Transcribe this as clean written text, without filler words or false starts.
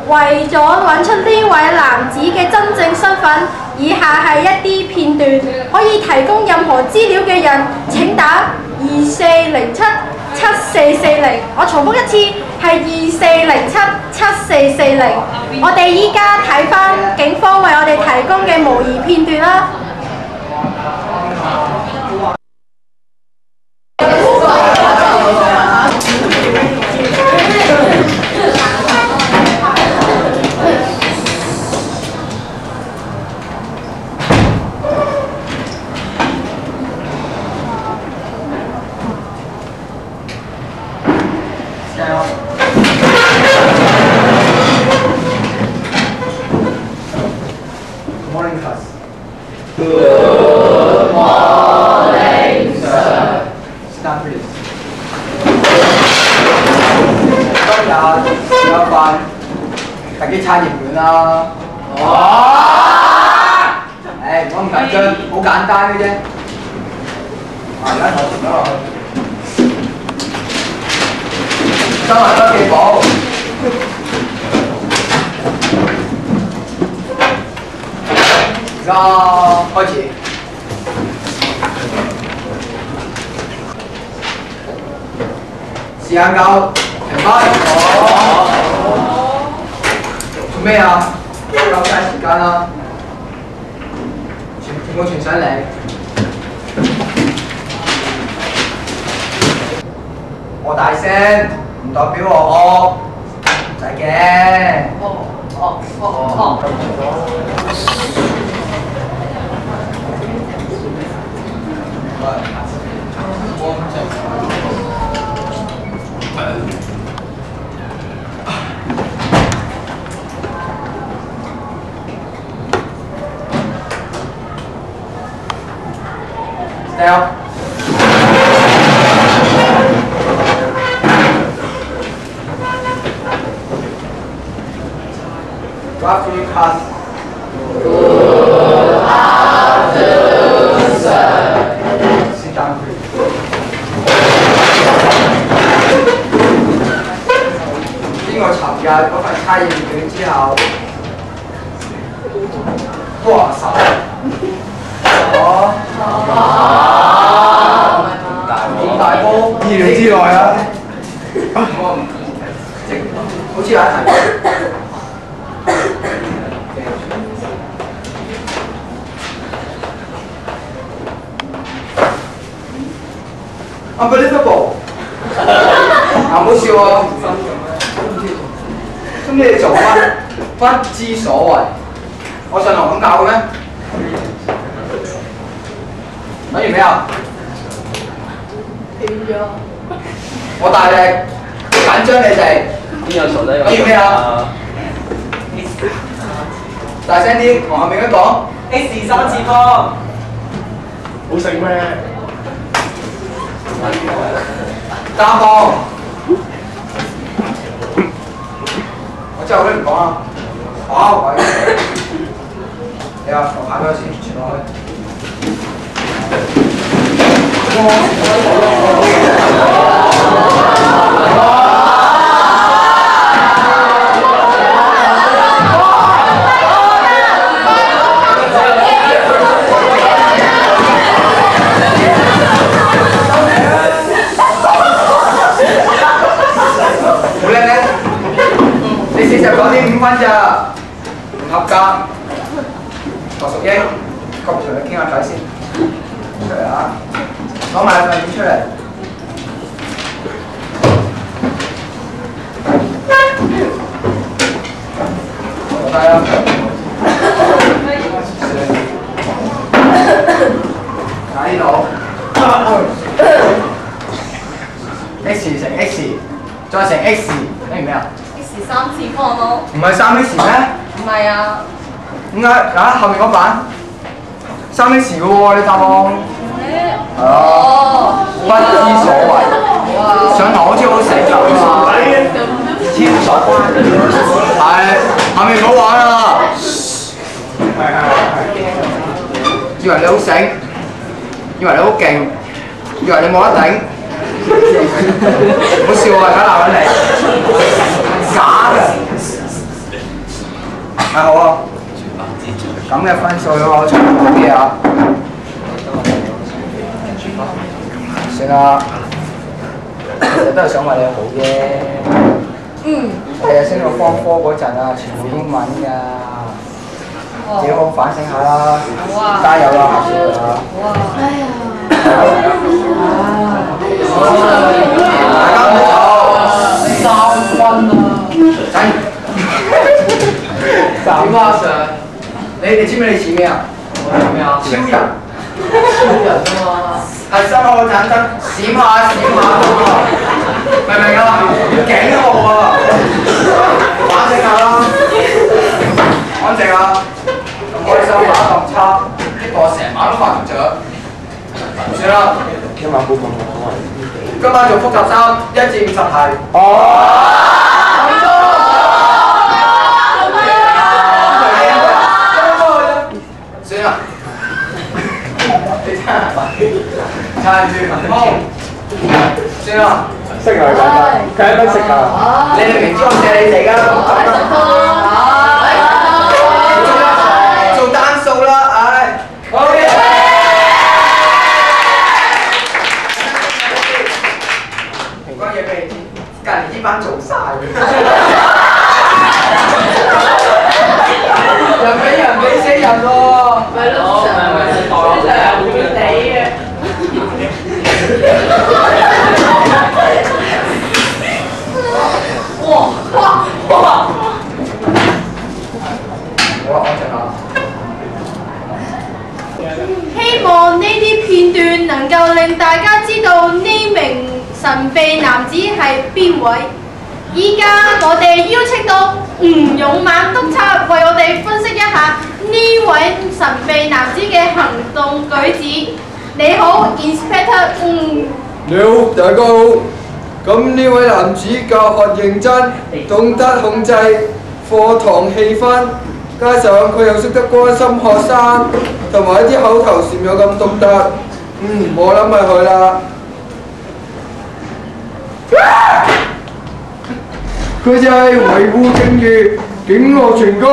為咗揾出呢位男子嘅真正身份，以下係一啲片段，可以提供任何資料嘅人請打24077440。我重複一次，係24077440。我哋依家睇返警方為我哋提供嘅模擬片段啦。Morning class. Good morning, sir. Stand please. 今日有份特級測驗卷啦。哇！唔好咁緊張，好簡單嘅啫。而家我填咗落去。收埋筆記簿。而家開始。時間夠，停返。做咩啊？夠晒時間啦，全部傳上嚟。我大聲唔代表我惡，唔使驚。Stay up. Good afternoon, class. Good afternoon, sir. Sit down, please. 經過尋日嗰份測驗卷之後，哇手！咁大煲，意料之內啊！好似有一題。Unbelievable！ 嗱，唔好笑喎。咁你哋做乜？不知所謂。我上堂咁教嘅咩？睇完未啊？斷咗。我大力緊張你哋。邊有傻仔？睇完未啊？大聲啲，同後面一講。X 三次方。好食咩？答案。我之後都唔講啦。哇！鬼！你啊，我排咗先，傳落去。好叻咧！你49.5分咋？唔合格。羅淑英，同佢傾下偈先。出嚟啊！攞埋份卷出嚟。坐低啦。喺呢度。x 乘 x 再乘 x 等於咩啊 X 三次方咯。唔係3x 咩？唔係啊。點解？啊，後面嗰版3x 嘅喎，你答案。係啊。不知所謂。上堂好似好死咁啊！天所關。係，後面唔好玩啦。係。以為你好醒，以為你好勁，以為你冇得頂。唔好笑喎，而家鬧緊你，假嘅。好啊，咁嘅分數我出好啲啊。算啦，其實都係想為你好啫。第日升到方科嗰陣啊，全部英文㗎，自己好反省下啦，加油啦，下次啊！大家唔好嘈，3分啊！點啊 Sir？ 你知唔知你似咩啊？咩啊？超人。超人啊嘛！係心口產生閃下閃下咁啊！明唔明啊？警號啊！反省下啦，安靜啊！唔開心打咁差，呢個成晚都瞓唔着。算啦，今晚冇咁好啊！今晚做複習3，1至50題。算啦，你真係撐住屏風。算啦，識啊講得，佢係咪識啊？你哋明知我借你哋㗎，做單數啦，唉。OK。平均嘢俾隔離呢班做晒人俾死人喎。咪咯，真係會死嘅。哇！好啦，安靜下。希望呢啲片段能夠令大家知道呢名神秘男子係邊位。依家我哋邀請到吳勇猛督察為我哋分析一下呢位神秘男子嘅行動舉止。你好 ，Inspector 吳。你好，大家好。咁呢位男子教學認真，懂得控制課堂氣氛，加上佢又識得關心學生，同埋一啲口頭禪有咁獨特。我諗係佢啦。佢就係維護正義、警惡全干、